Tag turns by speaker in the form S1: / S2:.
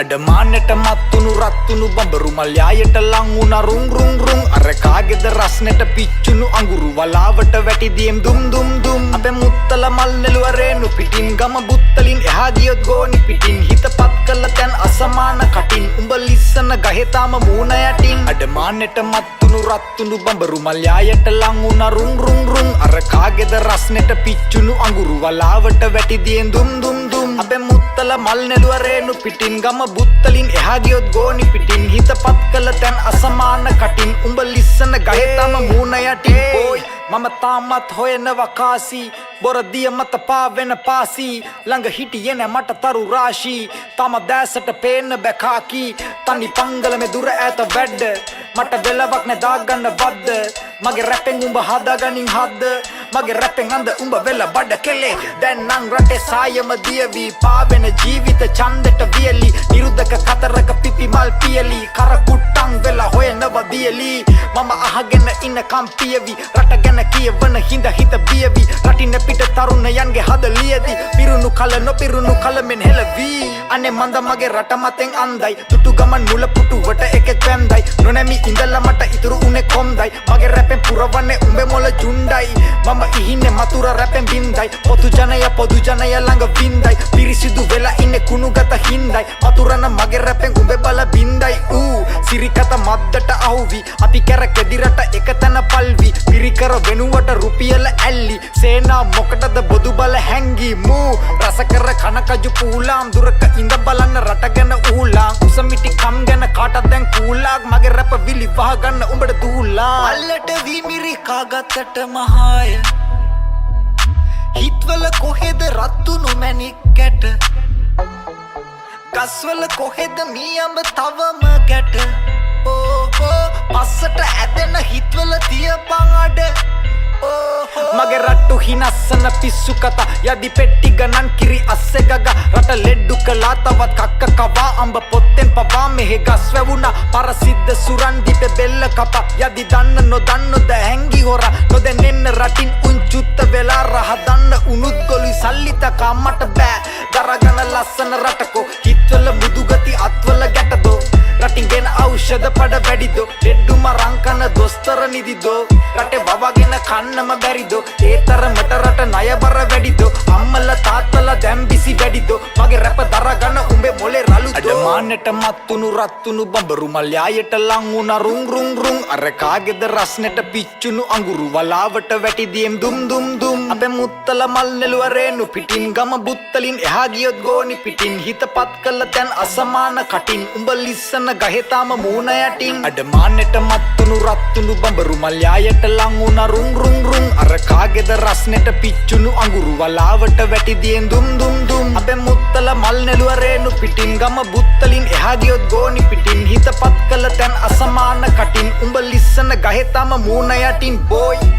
S1: අඩමානෙට මත්තුණු රත්තුණු බඹරු මල්යායට ලං වුණා රුං රුං රුං අර කාගේද රස්නෙට පිච්චුණු අඟුරු වලාවට වැටි දියම් දුම් දුම් දුම් අපේ මුත්තල මල් නෙළුව රේණු පිටින් ගම බුත්තලින් එහා ගියොත් ගෝනි පිටින් හිතපත් කළ තැන් අසමාන කටින් උඹ ලිස්සන ගහේ තාම මූණ යටින් අඩමානෙට මත්තුණු රත්තුණු බඹරු මල්යායට ලං වුණා රුං රුං රුං අර කාගේද රස්නෙට පිච්චුණු අඟුරු වලාවට වැටි දියම් දුම් දුම් දුම් අපේ මුත්තල මල් නෙළුව රේණු පිටින් ගම බුත්තලින් එහා ගියොත් ගෝනි පිටින් හිතපත් කළ තැන් අසමාන කටින් උඹ ලිස්සන ගහේ තම මූණ යටින් බෝයි මම තාමත් හොයනවා කාසි බොරදිය මත පාවෙන පාසි ළඟ හිටියේ නැ මට තරු රාශි තම දැසට පේන්න බැකාකි තනි පංගල මේ දුර ඈත වැඩ මට වෙලවක් නැ දාගන්න වද්ද මගේ රැපෙන් උඹ හදාගනින් හද්ද මගේ රැපෙන් අඳ උඹ වෙල බඩ කෙලේ දැන් නම් රටේ සායම දියවි පාවෙන ජීවිත ඡන්දෙට වියලි නිරුද්ධක කතරක පිපි මල් පියලි කර කුට්ටම් වෙලා හොයනවා දියලි මම අහගෙන ඉන්න කම්පියවි රට ගැන කියවන හිඳ හිත බියවි රටින් පිට තරුණයන්ගේ හද ලියදි පිරුණු කල නොපිරුණු කල මෙන් හෙලවි අනේ මන්ද මගේ රට මතෙන් අන්දයි තුටු ගමන් මුල පුටුවට එකෙක් වැන්දයි නොනැමි ඉඳලා මට ඉතුරු උනේ කොම්දයි මගේ රැපෙන් පුරවන්නේ උඹේ මොළ ජුණ්ඩයි මම ඉහින්නේ මතුර රැපෙන් බින්දයි පොදු ජනය ළඟ වින්දයි පිරිසිදු වෙලා ඉන්නේ කුණුගත හින්දයි මතුරන මගේ රැපෙන් උඹේ බල බින්දයි ඌ සිරිකත මද්දට අහුවි අපි කැරකෙදි රට එක තැන පල්වි පිරිකර වෙනුවට රුපියල ඇල්ලි සේනා මොකටද බොදු බල හැංගි මූ රසකර කනකජු පූලාම් දුරක ඉඳ බලන්න රට ගැන ඌලාම් උසමිටි කම් ගැන කාටද දැන් කූලාක් මගේ රැප විලි වහගන්න උඹට දූලා අල්ලට විමිරි කාගත්තට මහාය හිත්වල කොහෙද රත්තුණු මැණික් කැට ගස්වල කොහෙද මීයඹ තවම ගැට පස්සට ඇදෙන හිත්වල තියපන් අඩ මගේ රට්ටු හිනස්සන පිස්සු කතා යදි පෙට්ටි ගණන් කිරි අස්සෙ ගග රට ලෙඩ්ඩු කළා තවත් කක්ක කවා අඹ පොත්තෙන් පවා මෙහෙ ගස් වැවුණා පරසිද්ධ සුරන් දිපේ බෙල්ල කපා යදි දන්න නොදන්නොද හැංගි හොරා නොදැනෙන්න රටින් උංචුත්ත වෙලා රහදන්න උනුත් ගොලි සල්ලිතකා මට බෑ දරගන ලස්සන රටකෝ හිත්වල මුදුගති අත්වල ගැටදෝ රටින් ගෙන ඖෂධ පඩ වැඩිදෝ ලෙඩ්ඩුම රංකන දොස්තර නිදිදෝ රටේ වවගෙන කන්නම බැරිදෝ ඒ තරමට රට ණය බර වැඩිදෝ අම්මල තාත්තල දැන් බිසි වැඩිදෝ මගේ රැප දරගන්න උඹේ මොලේ රළුදෝ අඩමානෙට මත්තුණු රත්තුණු බඹරු මල්යායට ලං වුණා රුං රුං රුං අර කාගේද රස්නෙට පිච්චුණු අඟුරු වලාවට වැටි දියම් දුම් දුම් දුම් අපේ මුත්තල මල් නෙළුව රේණු පිටින් ගම බුත්තලින් එහා ගියොත් ගෝනි පිටින් හිතපත් කළ තැන් අසමාන කටින් උඹ ලිස්සන ගහේ තාම මූණ යටින් අඩමානෙට මත්තුණු රත්තුණු බඹරු මල්යායට ලං වුණා රුං රුං රුං අර කාගේද රස්නෙට පිච්චුණු අඟුරු වලාවට වැටි දියම් දුම් දුම් දුම් අපේ මුත්තල මල් නෙළුව රේණු පිටින් ගම බුත්තලින් එහා ගියොත් ගෝනි පිටින් හිතපත් කළ තැන් අසමාන කටින් උඹ ලිස්සන ගහේ තාම මූණ යටින් බෝයි